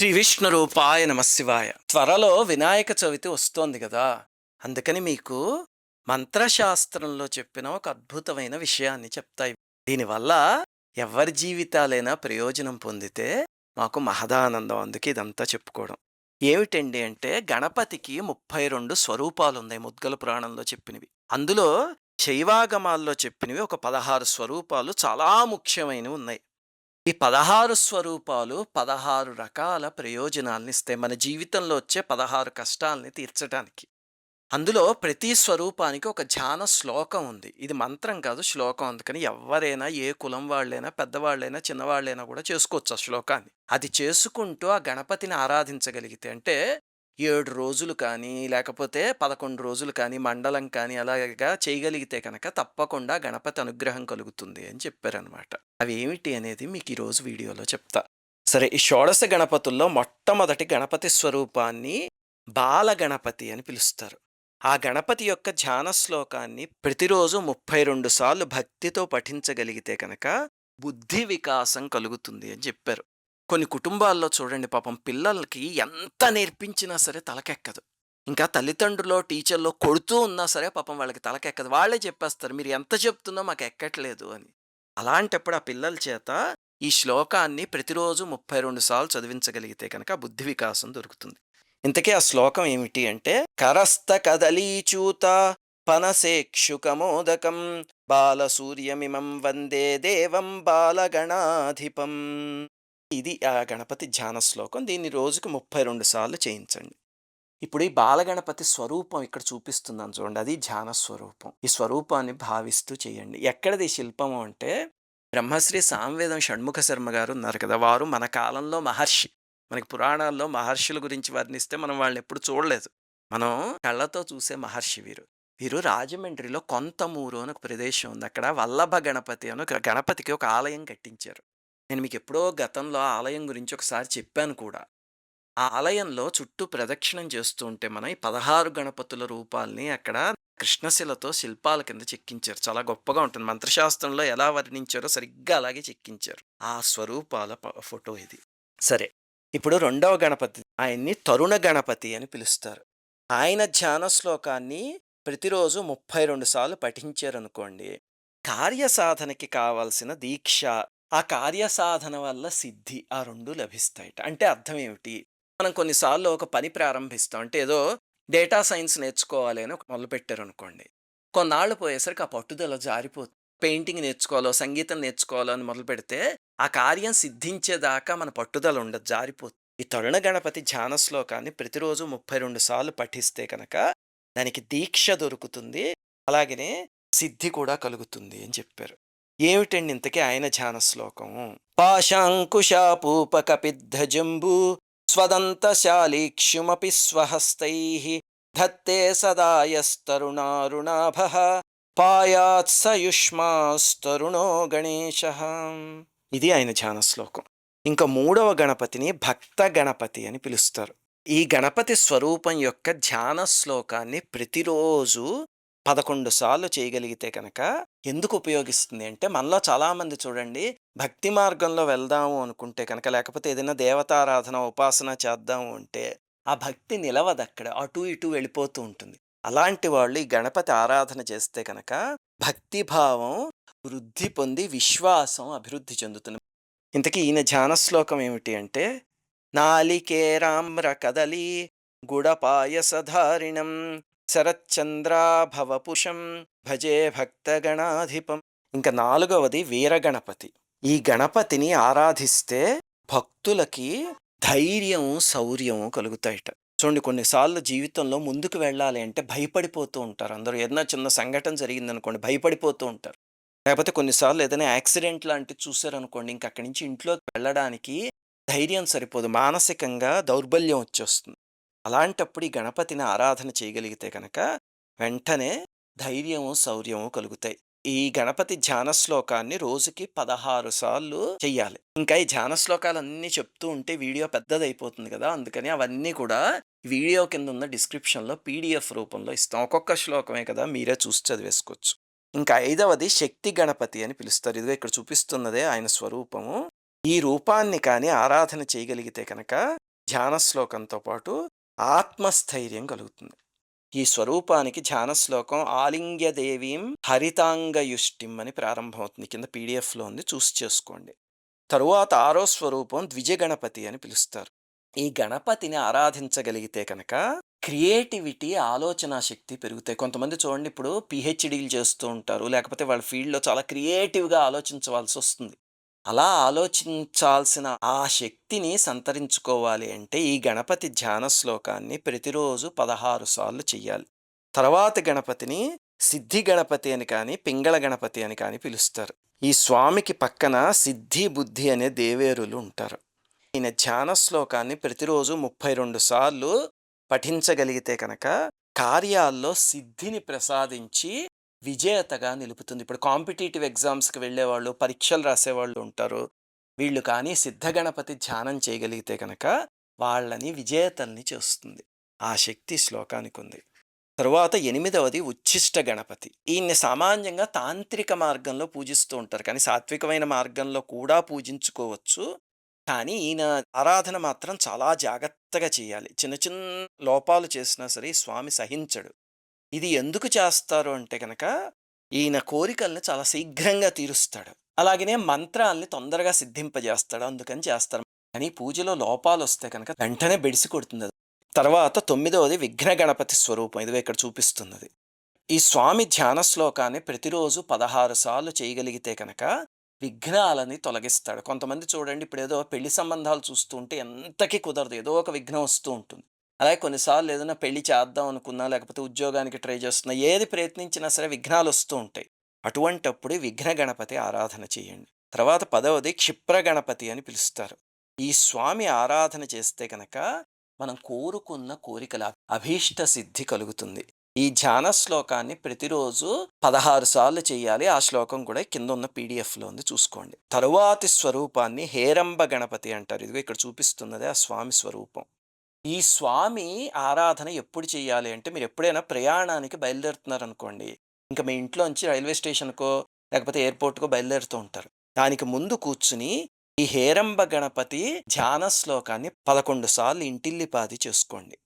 శ్రీ విష్ణు రూపాయ నమశివాయ. త్వరలో వినాయక చవితి వస్తోంది కదా! అందుకని మీకు మంత్రశాస్త్రంలో చెప్పిన ఒక అద్భుతమైన విషయాన్ని చెప్తా. దీనివల్ల ఎవ్వరి జీవితాలైనా ప్రయోజనం పొందితే మాకు మహదానందం. అందుకే ఇదంతా చెప్పుకోవడం. ఏమిటండి అంటే గణపతికి 32 స్వరూపాలున్నాయి ముద్గల పురాణంలో చెప్పినవి. అందులో శైవాగమాల్లో చెప్పినవి ఒక 16 స్వరూపాలు చాలా ముఖ్యమైనవి ఉన్నాయి. ఈ 16 స్వరూపాలు 16 రకాల ప్రయోజనాలనిస్తాయి. మన జీవితంలో వచ్చే 16 కష్టాల్ని తీర్చటానికి. అందులో ప్రతి స్వరూపానికి ఒక ధ్యాన శ్లోకం ఉంది. ఇది మంత్రం కాదు, శ్లోకం. అందుకని ఎవ్వరైనా, ఏ కులం వాళ్ళైనా, పెద్దవాళ్ళైనా, చిన్నవాళ్ళైనా కూడా చేసుకోవచ్చు ఆ శ్లోకాన్ని. అది చేసుకుంటూ ఆ గణపతిని ఆరాధించగలిగితే అంటే 7 రోజులు కానీ, లేకపోతే 11 రోజులు కానీ, మండలం కానీ అలాగా చేయగలిగితే కనుక తప్పకుండా గణపతి అనుగ్రహం కలుగుతుంది అని చెప్పారనమాట. అవి ఏమిటి అనేది మీకు ఈరోజు వీడియోలో చెప్తా. సరే, ఈ షోడశ గణపతుల్లో మొట్టమొదటి గణపతి స్వరూపాన్ని బాలగణపతి అని పిలుస్తారు. ఆ గణపతి యొక్క ధ్యాన శ్లోకాన్ని ప్రతిరోజు 32 సార్లు భక్తితో పఠించగలిగితే కనుక బుద్ధి వికాసం కలుగుతుంది అని చెప్పారు. కొన్ని కుటుంబాల్లో చూడండి, పాపం పిల్లలకి ఎంత నేర్పించినా సరే తలకెక్కదు. ఇంకా తల్లిదండ్రులో, టీచర్లో కొడుతూ ఉన్నా సరే పాపం వాళ్ళకి తలకెక్కదు. వాళ్ళే చెప్పేస్తారు, మీరు ఎంత చెప్తున్నా మాకు ఎక్కట్లేదు అని. అలాంటప్పుడు ఆ పిల్లల చేత ఈ శ్లోకాన్ని ప్రతిరోజు 32 సార్లు చదివించగలిగితే కనుక బుద్ధి వికాసం దొరుకుతుంది. ఇంతకీ ఆ శ్లోకం ఏమిటి అంటే, కరస్థ కదలీచూత పనసేక్షుకమోదకం బాలసూర్యమిమం వందే దేవం బాలగణాధిపం. ఇది ఆ గణపతి ధ్యాన శ్లోకం. దీన్ని రోజుకు 32 సార్లు చేయించండి. ఇప్పుడు ఈ బాలగణపతి స్వరూపం ఇక్కడ చూపిస్తున్నాను చూడండి, అది ధ్యాన స్వరూపం. ఈ స్వరూపాన్ని భావిస్తూ చేయండి. ఎక్కడది శిల్పము అంటే, బ్రహ్మశ్రీ సామవేదం షణ్ముఖ శర్మ గారు ఉన్నారు కదా, వారు మన కాలంలో మహర్షి. మనకి పురాణాల్లో మహర్షుల గురించి వర్ణిస్తే మనం వాళ్ళని ఎప్పుడు చూడలేదు. మనం కళ్ళతో చూసే మహర్షి వీరు. వీరు రాజమండ్రిలో కొంతమూరు అని ఒక ప్రదేశం ఉంది. అక్కడ వల్లభ గణపతి అని ఒక గణపతికి ఒక ఆలయం కట్టించారు. నేను మీకు ఎప్పుడో గతంలో ఆ ఆలయం గురించి ఒకసారి చెప్పాను కూడా. ఆ ఆలయంలో చుట్టూ ప్రదక్షిణం చేస్తూ ఉంటే మనం ఈ 16 గణపతుల రూపాల్ని అక్కడ కృష్ణశిలతో శిల్పాల కింద చెక్కించారు. చాలా గొప్పగా ఉంటుంది. మంత్రశాస్త్రంలో ఎలా వర్ణించారో సరిగ్గా అలాగే చెక్కించారు. ఆ స్వరూపాల ఫోటో ఇది. సరే, ఇప్పుడు రెండవ గణపతి, ఆయన్ని తరుణ గణపతి అని పిలుస్తారు. ఆయన ధ్యాన శ్లోకాన్ని ప్రతిరోజు 32 సార్లు పఠించారనుకోండి, కార్యసాధనకి కావాల్సిన దీక్ష, ఆ కార్యసాధన వల్ల సిద్ధి, ఆ 2 లభిస్తాయట. అంటే అర్థం ఏమిటి? మనం కొన్నిసార్లు ఒక పని ప్రారంభిస్తాం. అంటే ఏదో డేటా సైన్స్ నేర్చుకోవాలి అని మొదలుపెట్టారనుకోండి. కొన్నాళ్ళు పోయేసరికి ఆ పట్టుదల జారిపోతుంది. పెయింటింగ్ నేర్చుకోవాలో, సంగీతం నేర్చుకోవాలో అని మొదలుపెడితే ఆ కార్యం సిద్ధించేదాకా మన పట్టుదల ఉండదు, జారిపోతుంది. ఈ తరుణ గణపతి ధ్యాన శ్లోకాన్ని ప్రతిరోజు 32 సార్లు పఠిస్తే కనుక దానికి దీక్ష దొరుకుతుంది, అలాగనే సిద్ధి కూడా కలుగుతుంది అని చెప్పారు. ఏమిటండి ఇంతకీ ఆయన ధ్యాన శ్లోకం? పాశాంకుశాపూపకపిద్ధజంబూ స్వదంతశాలీక్ష్యుమపి స్వహస్తైః ధత్తే సదాయస్తరుణారుణాభః పాయాత్సయుష్మాస్తరుణో గణేశః. ఇది ఆయన ధ్యాన శ్లోకం. ఇంకా మూడవ గణపతిని భక్త గణపతి అని పిలుస్తారు. ఈ గణపతి స్వరూపం యొక్క ధ్యాన శ్లోకాన్ని ప్రతిరోజు 11 సార్లు చేయగలిగితే కనుక ఎందుకు ఉపయోగిస్తుంది అంటే, మనలో చాలామంది చూడండి, భక్తి మార్గంలో వెళ్దాము అనుకుంటే కనుక, లేకపోతే ఏదైనా దేవతారాధన, ఉపాసన చేద్దాము అంటే ఆ భక్తి నిలవదక్కడ, అటు ఇటు వెళ్ళిపోతూ ఉంటుంది. అలాంటి వాళ్ళు ఈ గణపతి ఆరాధన చేస్తే కనుక భక్తిభావం వృద్ధి పొంది విశ్వాసం అభివృద్ధి చెందుతుంది. ఇంతకీ ఈయన ధ్యాన శ్లోకం ఏమిటి అంటే, నాలికేరామ్ర కదలీ గుడపాయసధారిణం శరచ్చంద్రాభవపుషం భజే భక్తగణాధిపం. ఇంకా నాలుగవది వీరగణపతి. ఈ గణపతిని ఆరాధిస్తే భక్తులకి ధైర్యం, శౌర్యం కలుగుతాయట. చూడండి, కొన్నిసార్లు జీవితంలో ముందుకు వెళ్ళాలి అంటే భయపడిపోతూ ఉంటారు అందరూ. ఏదైనా చిన్న సంఘటన జరిగిందనుకోండి, భయపడిపోతూ ఉంటారు. లేకపోతే కొన్నిసార్లు ఏదైనా యాక్సిడెంట్ లాంటిది చూసారనుకోండి, ఇంక అక్కడి నుంచి ఇంట్లోకి వెళ్ళడానికి ధైర్యం సరిపోదు, మానసికంగా దౌర్బల్యం వచ్చేస్తుంది. అలాంటప్పుడు ఈ గణపతిని ఆరాధన చేయగలిగితే కనుక వెంటనే ధైర్యము, శౌర్యము కలుగుతాయి. ఈ గణపతి ధ్యాన శ్లోకాన్ని రోజుకి 16 సార్లు చెయ్యాలి. ఇంకా ఈ ధ్యాన శ్లోకాలన్నీ చెప్తూ ఉంటే వీడియో పెద్దదైపోతుంది కదా, అందుకని అవన్నీ కూడా వీడియో కింద ఉన్న డిస్క్రిప్షన్లో PDF రూపంలో ఇస్తాం. ఒక్కొక్క శ్లోకమే కదా, మీరే చూసి చదివేసుకోవచ్చు. ఇంకా ఐదవది శక్తి గణపతి అని పిలుస్తారు. ఇదిగో ఇక్కడ చూపిస్తున్నదే ఆయన స్వరూపము. ఈ రూపాన్ని కానీ ఆరాధన చేయగలిగితే కనుక ధ్యాన శ్లోకంతో పాటు ఆత్మస్థైర్యం కలుగుతుంది. ఈ స్వరూపానికి ధ్యాన శ్లోకం ఆలింగ్య దేవీం హరితాంగయుష్టిం అని ప్రారంభమవుతుంది. కింద పీడిఎఫ్‌లో ఉంది, చూసి చేసుకోండి. తరువాత ఆరో స్వరూపం ద్విజ గణపతి అని పిలుస్తారు. ఈ గణపతిని ఆరాధించగలిగితే కనుక క్రియేటివిటీ, ఆలోచనా శక్తి పెరుగుతాయి. కొంతమంది చూడండి, ఇప్పుడు పీహెచ్‌డీలు చేస్తూ ఉంటారు. లేకపోతే వాళ్ళ ఫీల్డ్‌లో చాలా క్రియేటివ్‌గా ఆలోచించవలసొస్తుంది. అలా ఆలోచించాల్సిన ఆ శక్తిని సంతరించుకోవాలి అంటే ఈ గణపతి ధ్యాన శ్లోకాన్ని ప్రతిరోజు 16 సార్లు చెయ్యాలి. తర్వాతి గణపతిని సిద్ధి గణపతి అని కానీ, పింగళ గణపతి అని కానీ పిలుస్తారు. ఈ స్వామికి పక్కన సిద్ధి, బుద్ధి అనే దేవేరులు ఉంటారు. ఈయన ధ్యాన శ్లోకాన్ని ప్రతిరోజు 32 సార్లు పఠించగలిగితే కనుక కార్యాల్లో సిద్ధిని ప్రసాదించి విజేతగా నిలుపుతుంది. ఇప్పుడు కాంపిటీటివ్ ఎగ్జామ్స్‌కి వెళ్ళేవాళ్ళు, పరీక్షలు రాసేవాళ్ళు ఉంటారు. వీళ్ళు కానీ సిద్ధ గణపతి ధ్యానం చేయగలిగితే కనుక వాళ్ళని విజేతల్ని చేస్తుంది. ఆ శక్తి శ్లోకానికుంది. తరువాత 8వది ఉచ్ఛిష్ట గణపతి. ఈయన్ని సామాన్యంగా తాంత్రిక మార్గంలో పూజిస్తూ ఉంటారు. కానీ సాత్వికమైన మార్గంలో కూడా పూజించుకోవచ్చు. కానీ ఈయన ఆరాధన మాత్రం చాలా జాగ్రత్తగా చేయాలి. చిన్న చిన్న లోపాలు చేసినా సరే ఈ స్వామి సహించడు. ఇది ఎందుకు చేస్తారు అంటే గనక ఈయన కోరికల్ని చాలా శీఘ్రంగా తీరుస్తాడు. అలాగనే మంత్రాల్ని తొందరగా సిద్ధింపజేస్తాడు. అందుకని చేస్తారు. కానీ పూజలో లోపాలొస్తే కనుక వెంటనే బెడిసి కొడుతుందది. తర్వాత 9వది విఘ్న గణపతి స్వరూపం. ఇదిగో ఇక్కడ చూపిస్తున్నది. ఈ స్వామి ధ్యాన శ్లోకాన్ని ప్రతిరోజు 16 సార్లు చేయగలిగితే కనుక విఘ్నాలని తొలగిస్తాడు. కొంతమంది చూడండి, ఇప్పుడేదో పెళ్లి సంబంధాలు చూస్తూ ఉంటే ఎంతకీ కుదరదు. ఏదో ఒక విఘ్నం వస్తూ ఉంటుంది. అలాగే కొన్నిసార్లు ఏదైనా పెళ్లి చేద్దాం అనుకున్నా, లేకపోతే ఉద్యోగానికి ట్రై చేస్తున్నా, ఏది ప్రయత్నించినా సరే విఘ్నాలొస్తూ ఉంటాయి. అటువంటప్పుడు విఘ్న గణపతి ఆరాధన చేయండి. తర్వాత 10వది క్షిప్ర గణపతి అని పిలుస్తారు. ఈ స్వామి ఆరాధన చేస్తే కనుక మనం కోరుకున్న కోరికల అభీష్ట సిద్ధి కలుగుతుంది. ఈ ధ్యాన శ్లోకాన్ని ప్రతిరోజు 16 సార్లు చేయాలి. ఆ శ్లోకం కూడా కింద ఉన్న పీడిఎఫ్‌లో ఉంది, చూసుకోండి. తరువాతి స్వరూపాన్ని హేరంబ గణపతి అంటారు. ఇదిగో ఇక్కడ చూపిస్తున్నదే ఆ స్వామి స్వరూపం. ఈ స్వామి ఆరాధన ఎప్పుడు చేయాలి అంటే, మీరు ఎప్పుడైనా ప్రయాణానికి బయలుదేరుతున్నారనుకోండి, ఇంకా మీ ఇంట్లోంచి రైల్వే స్టేషన్‌కో లేకపోతే ఎయిర్‌పోర్ట్‌కో బయలుదేరుతూ ఉంటారు. దానికి ముందు కూర్చుని ఈ హేరంబ గణపతి ధ్యాన శ్లోకాన్ని 11 సార్లు ఇంటిల్లిపాది చేసుకోండి.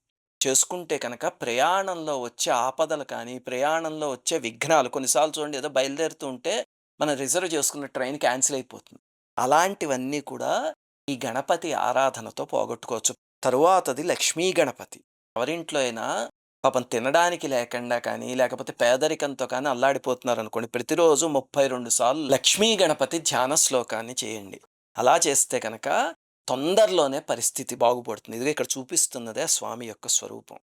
చేసుకుంటే కనుక ప్రయాణంలో వచ్చే ఆపదలు కానీ, ప్రయాణంలో వచ్చే విఘ్నాలు, కొన్నిసార్లు చూడండి ఏదో బయలుదేరుతూ ఉంటే మనం రిజర్వ్ చేసుకున్న ట్రైన్ క్యాన్సిల్ అయిపోతుంది. అలాంటివన్నీ కూడా ఈ గణపతి ఆరాధనతో పోగొట్టుకోవచ్చు. తరువాతది లక్ష్మీ గణపతి. ఎవరింట్లో అయినా పాపం తినడానికి లేకుండా కానీ, లేకపోతే పేదరికంతో కానీ అల్లాడిపోతున్నారనుకోండి, ప్రతిరోజు 32 సార్లు లక్ష్మీ గణపతి ధ్యాన శ్లోకాన్ని చేయండి. అలా చేస్తే కనుక తొందరలోనే పరిస్థితి బాగుపడుతుంది. ఇదిగో ఇక్కడ చూపిస్తున్నదే స్వామి యొక్క స్వరూపం.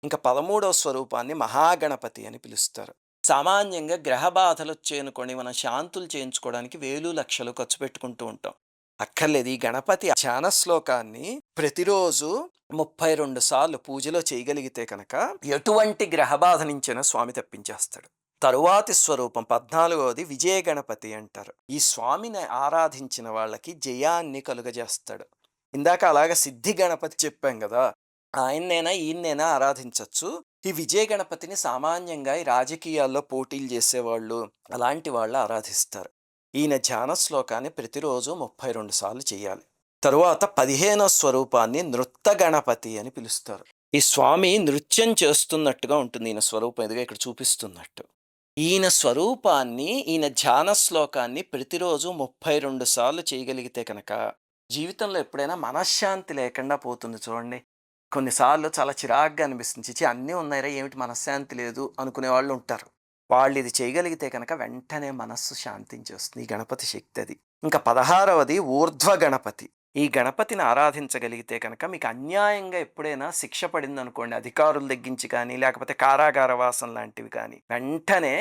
ఇంకా 13వ స్వరూపాన్ని మహాగణపతి అని పిలుస్తారు. సామాన్యంగా గ్రహ బాధలొచ్చాయనుకోండి, మనం శాంతులు చేయించుకోవడానికి వేలు లక్షలు ఖర్చు పెట్టుకుంటూ ఉంటాం. అక్కర్లేదు. ఈ గణపతి ధ్యాన శ్లోకాన్ని ప్రతిరోజు 32 సార్లు పూజలో చేయగలిగితే కనుక ఎటువంటి గ్రహ బాధ నుంచైనా స్వామి తప్పించేస్తాడు. తరువాతి స్వరూపం 14వది విజయ గణపతి అంటారు. ఈ స్వామిని ఆరాధించిన వాళ్ళకి జయాన్ని కలుగజేస్తాడు. ఇందాక అలాగ సిద్ధి గణపతి చెప్పాం కదా, ఆయన్నైనా ఈయన్నైనా ఆరాధించవచ్చు. ఈ విజయ గణపతిని సామాన్యంగా ఈ రాజకీయాల్లో పోటీలు చేసేవాళ్ళు, అలాంటి వాళ్ళు ఆరాధిస్తారు. ఈయన ధ్యాన శ్లోకాన్ని ప్రతిరోజు 32 సార్లు చేయాలి. తరువాత 15వ స్వరూపాన్ని నృత్త గణపతి అని పిలుస్తారు. ఈ స్వామి నృత్యం చేస్తున్నట్టుగా ఉంటుంది ఈయన స్వరూపం. ఎదుగా ఇక్కడ చూపిస్తున్నట్టు. ఈయన స్వరూపాన్ని, ఈయన ధ్యాన శ్లోకాన్ని ప్రతిరోజు 32 సార్లు చేయగలిగితే కనుక జీవితంలో ఎప్పుడైనా మనశ్శాంతి లేకుండా పోతుంది. చూడండి, కొన్నిసార్లు చాలా చిరాగ్గా అనిపిస్తుంది. చిచి అన్నీ ఉన్నాయిరా, ఏమిటి మనశ్శాంతి లేదు అనుకునే వాళ్ళు ఉంటారు. వాళ్ళు ఇది చేయగలిగితే కనుక వెంటనే మనస్సు శాంతించేస్తుంది. ఈ గణపతి శక్తి అది. ఇంకా 16వది ఊర్ధ్వ గణపతి. ఈ గణపతిని ఆరాధించగలిగితే కనుక మీకు అన్యాయంగా ఎప్పుడైనా శిక్ష పడింది అనుకోండి, అధికారుల దగ్గరించి కానీ, లేకపోతే కారాగార వాసం లాంటివి కానీ, వెంటనే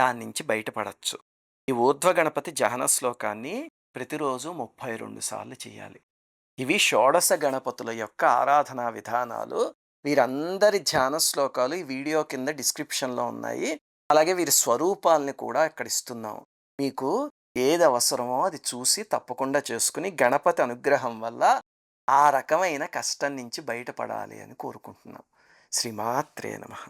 దాని నుంచి బయటపడచ్చు. ఈ ఊర్ధ్వ గణపతి ధ్యాన శ్లోకాన్ని ప్రతిరోజు 32 సార్లు చేయాలి. ఇవి షోడశ గణపతుల యొక్క ఆరాధనా విధానాలు. వీరందరి ధ్యాన శ్లోకాలు ఈ వీడియో కింద డిస్క్రిప్షన్లో ఉన్నాయి. అలాగే వీరి స్వరూపాలని కూడా ఇక్కడ ఇస్తున్నాం. మీకు ఏది అవసరమో అది చూసి తప్పకుండా చేసుకుని గణపతి అనుగ్రహం వల్ల ఆ రకమైన కష్టం నుంచి బయటపడాలి అని కోరుకుంటున్నాం. శ్రీమాత్రే నమః.